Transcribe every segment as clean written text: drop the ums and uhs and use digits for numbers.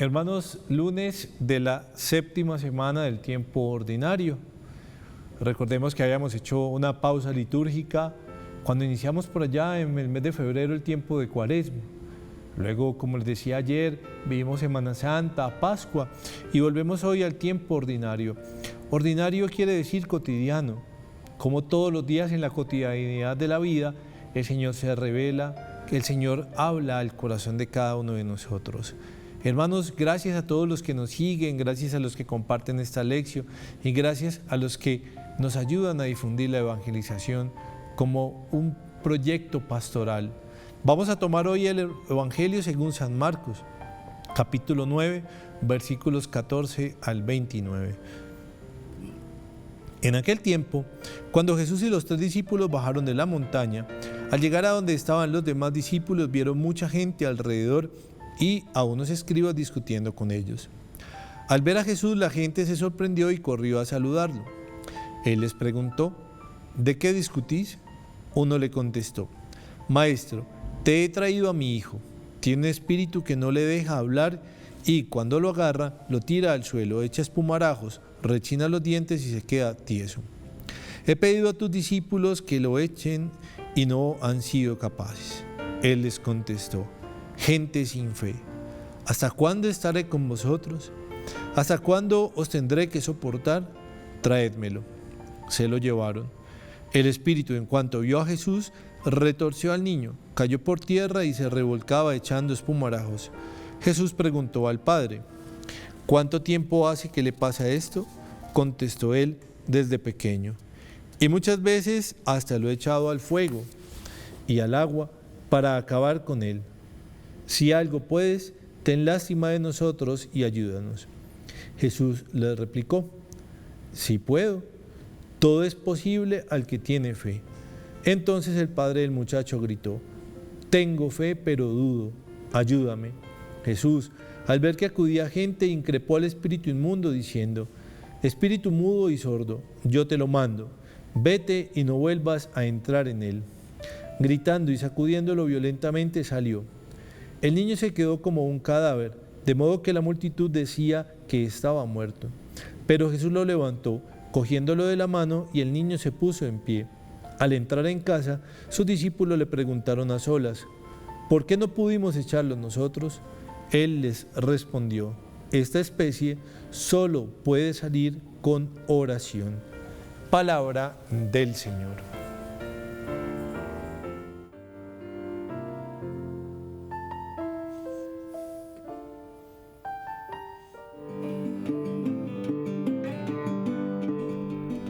Hermanos, lunes de la séptima semana del tiempo ordinario. Recordemos que habíamos hecho una pausa litúrgica cuando iniciamos por allá en el mes de febrero el tiempo de Cuaresma. Luego, como les decía ayer, vivimos Semana Santa, Pascua y volvemos hoy al tiempo ordinario. Ordinario quiere decir cotidiano. Como todos los días en la cotidianidad de la vida, el Señor se revela, el Señor habla al corazón de cada uno de nosotros. Hermanos, gracias a todos los que nos siguen, gracias a los que comparten esta lección y gracias a los que nos ayudan a difundir la evangelización como un proyecto pastoral. Vamos a tomar hoy el Evangelio según San Marcos, capítulo 9, versículos 14 al 29. En aquel tiempo, cuando Jesús y los 3 discípulos bajaron de la montaña, al llegar a donde estaban los demás discípulos, vieron mucha gente alrededor y a unos escribas discutiendo con ellos. Al ver a Jesús, la gente se sorprendió y corrió a saludarlo. Él les preguntó: ¿de qué discutís? Uno le contestó: Maestro, te he traído a mi hijo. Tiene un espíritu que no le deja hablar y cuando lo agarra, lo tira al suelo, echa espumarajos, rechina los dientes y se queda tieso. He pedido a tus discípulos que lo echen y no han sido capaces. Él les contestó: gente sin fe, ¿hasta cuándo estaré con vosotros? ¿Hasta cuándo os tendré que soportar? Traédmelo. Se lo llevaron. El espíritu, en cuanto vio a Jesús, retorció al niño, cayó por tierra y se revolcaba echando espumarajos. Jesús preguntó al padre: ¿cuánto tiempo hace que le pasa esto? Contestó él: desde pequeño. Y muchas veces hasta lo he echado al fuego y al agua para acabar con él. Si algo puedes, ten lástima de nosotros y ayúdanos. Jesús le replicó: sí puedo, todo es posible al que tiene fe. Entonces el padre del muchacho gritó: tengo fe, pero dudo, ayúdame. Jesús, al ver que acudía gente, increpó al espíritu inmundo diciendo: espíritu mudo y sordo, yo te lo mando, vete y no vuelvas a entrar en él. Gritando y sacudiéndolo violentamente salió. El niño se quedó como un cadáver, de modo que la multitud decía que estaba muerto. Pero Jesús lo levantó, cogiéndolo de la mano, y el niño se puso en pie. Al entrar en casa, sus discípulos le preguntaron a solas: ¿por qué no pudimos echarlo nosotros? Él les respondió: esta especie solo puede salir con oración. Palabra del Señor.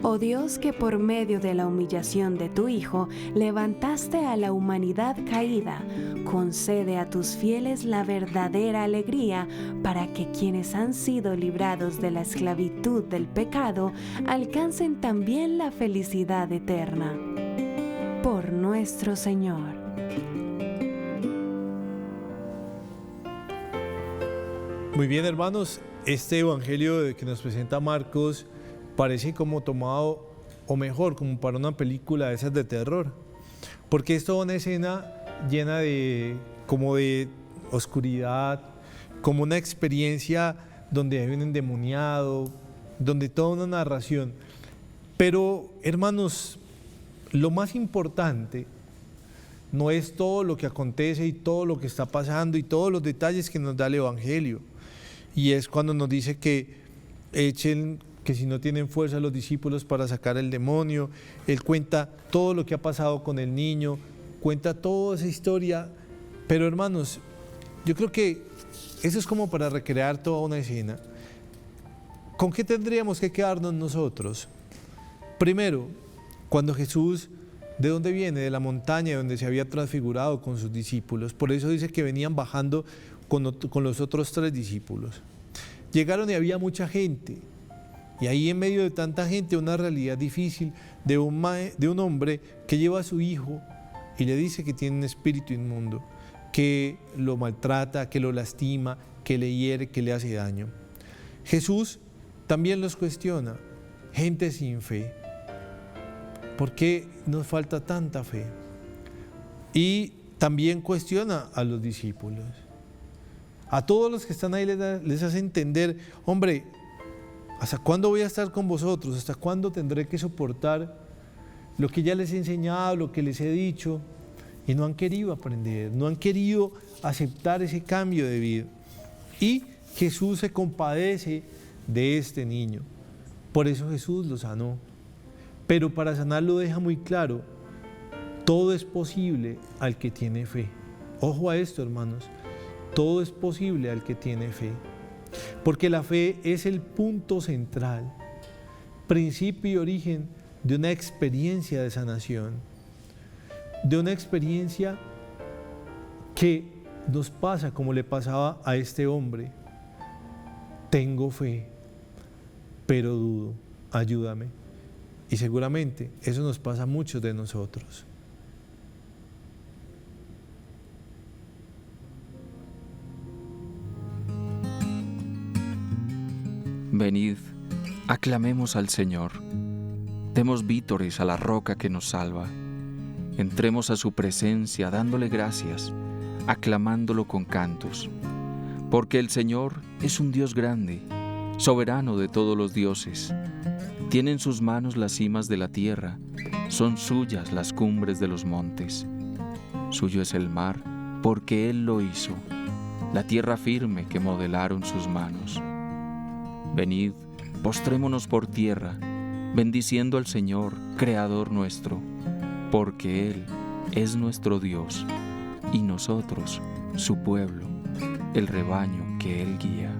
Oh Dios, que por medio de la humillación de tu Hijo levantaste a la humanidad caída, concede a tus fieles la verdadera alegría para que quienes han sido librados de la esclavitud del pecado alcancen también la felicidad eterna. Por nuestro Señor. Muy bien, hermanos, este evangelio que nos presenta Marcos parece como tomado, o mejor, como para una película de esas de terror, porque es toda una escena llena de oscuridad, como una experiencia donde hay un endemoniado, donde toda una narración. Pero, hermanos, lo más importante no es todo lo que acontece y todo lo que está pasando y todos los detalles que nos da el evangelio, y es cuando nos dice que si no tienen fuerza los discípulos para sacar el demonio. Él cuenta todo lo que ha pasado con el niño, cuenta toda esa historia. Pero hermanos, yo creo que eso es como para recrear toda una escena. ¿Con qué tendríamos que quedarnos nosotros? Primero, cuando Jesús, ¿de dónde viene? De la montaña donde se había transfigurado con sus discípulos. Por eso dice que venían bajando con los otros 3 discípulos. Llegaron y había mucha gente. Y ahí en medio de tanta gente, una realidad difícil de un hombre que lleva a su hijo y le dice que tiene un espíritu inmundo, que lo maltrata, que lo lastima, que le hiere, que le hace daño. Jesús también los cuestiona: gente sin fe, ¿por qué nos falta tanta fe? Y también cuestiona a los discípulos. A todos los que están ahí les hace entender, hombre, ¿hasta cuándo voy a estar con vosotros? ¿Hasta cuándo tendré que soportar lo que ya les he enseñado, lo que les he dicho? Y no han querido aprender, no han querido aceptar ese cambio de vida. Y Jesús se compadece de este niño. Por eso Jesús lo sanó. Pero para sanarlo deja muy claro, todo es posible al que tiene fe. Ojo a esto, hermanos, todo es posible al que tiene fe. Porque la fe es el punto central, principio y origen de una experiencia de sanación, de una experiencia que nos pasa como le pasaba a este hombre. Tengo fe, pero dudo, ayúdame. Y seguramente eso nos pasa a muchos de nosotros. Venid, aclamemos al Señor, demos vítores a la roca que nos salva, entremos a su presencia dándole gracias, aclamándolo con cantos, porque el Señor es un Dios grande, soberano de todos los dioses. Tiene en sus manos las cimas de la tierra, son suyas las cumbres de los montes. Suyo es el mar, porque Él lo hizo, la tierra firme que modelaron sus manos. Venid, postrémonos por tierra, bendiciendo al Señor, Creador nuestro, porque Él es nuestro Dios, y nosotros, su pueblo, el rebaño que Él guía.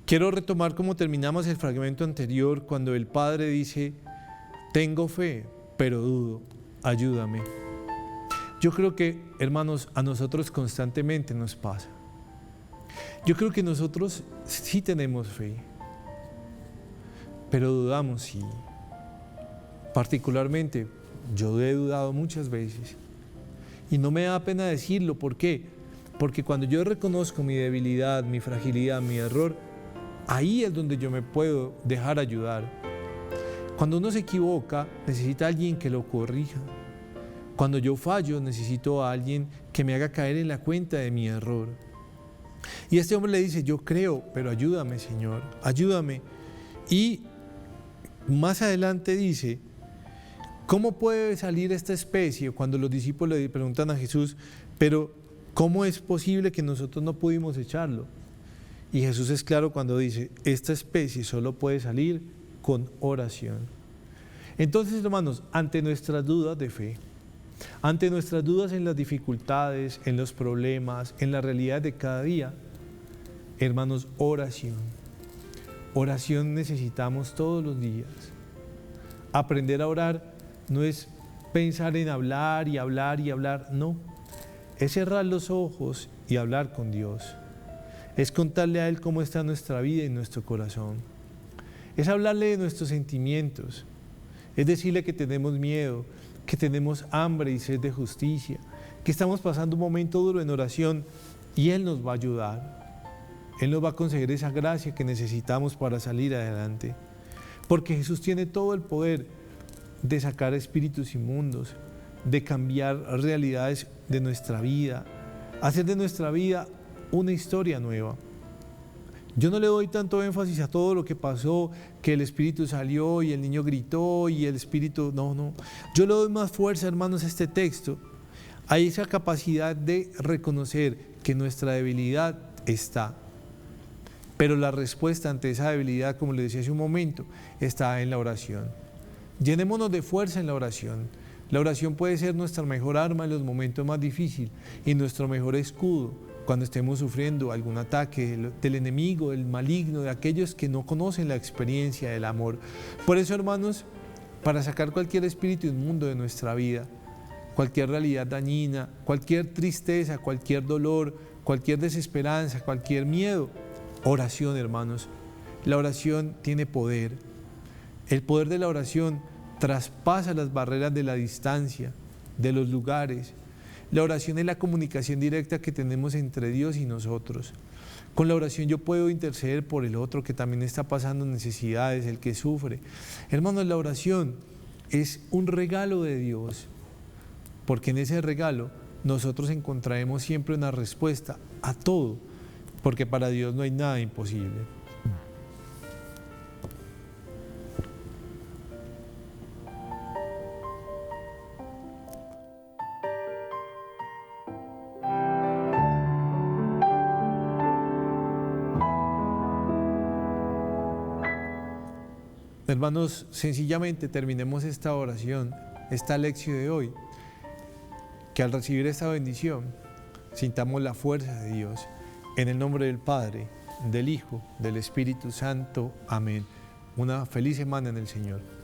Quiero retomar como terminamos el fragmento anterior, cuando el Padre dice, tengo fe, pero dudo, ayúdame. Yo creo que, hermanos, a nosotros constantemente nos pasa. Yo creo que nosotros sí tenemos fe, pero dudamos, sí. Particularmente, yo he dudado muchas veces. Y no me da pena decirlo, ¿por qué? Porque cuando yo reconozco mi debilidad, mi fragilidad, mi error, ahí es donde yo me puedo dejar ayudar. Cuando uno se equivoca, necesita a alguien que lo corrija. Cuando yo fallo, necesito a alguien que me haga caer en la cuenta de mi error. Y este hombre le dice, yo creo, pero ayúdame, Señor, ayúdame. Y más adelante dice, ¿cómo puede salir esta especie? Cuando los discípulos le preguntan a Jesús, pero ¿cómo es posible que nosotros no pudimos echarlo? Y Jesús es claro cuando dice, esta especie solo puede salir con oración. Entonces, hermanos, ante nuestras dudas de fe, ante nuestras dudas en las dificultades, en los problemas, en la realidad de cada día, hermanos, oración. Oración necesitamos todos los días. Aprender a orar no es pensar en hablar y hablar y hablar, no. Es cerrar los ojos y hablar con Dios. Es contarle a Él cómo está nuestra vida y nuestro corazón. Es hablarle de nuestros sentimientos. Es decirle que tenemos miedo, que tenemos hambre y sed de justicia, que estamos pasando un momento duro en oración y Él nos va a ayudar. Él nos va a conceder esa gracia que necesitamos para salir adelante. Porque Jesús tiene todo el poder de sacar espíritus inmundos, de cambiar realidades de nuestra vida, hacer de nuestra vida una historia nueva. Yo no le doy tanto énfasis a todo lo que pasó, que el espíritu salió y el niño gritó y el espíritu, no. Yo le doy más fuerza, hermanos, a este texto, a esa capacidad de reconocer que nuestra debilidad está. Pero la respuesta ante esa debilidad, como les decía hace un momento, está en la oración. Llenémonos de fuerza en la oración. La oración puede ser nuestra mejor arma en los momentos más difíciles y nuestro mejor escudo cuando estemos sufriendo algún ataque del enemigo, del maligno, de aquellos que no conocen la experiencia del amor. Por eso, hermanos, para sacar cualquier espíritu inmundo de nuestra vida, cualquier realidad dañina, cualquier tristeza, cualquier dolor, cualquier desesperanza, cualquier miedo, oración, hermanos. La oración tiene poder. El poder de la oración traspasa las barreras de la distancia, de los lugares. La oración es la comunicación directa que tenemos entre Dios y nosotros. Con la oración yo puedo interceder por el otro que también está pasando necesidades, el que sufre. Hermanos, la oración es un regalo de Dios, porque en ese regalo nosotros encontraremos siempre una respuesta a todo, porque para Dios no hay nada imposible. Hermanos, sencillamente terminemos esta oración, esta lección de hoy, que al recibir esta bendición sintamos la fuerza de Dios. En el nombre del Padre, del Hijo, del Espíritu Santo. Amén. Una feliz semana en el Señor.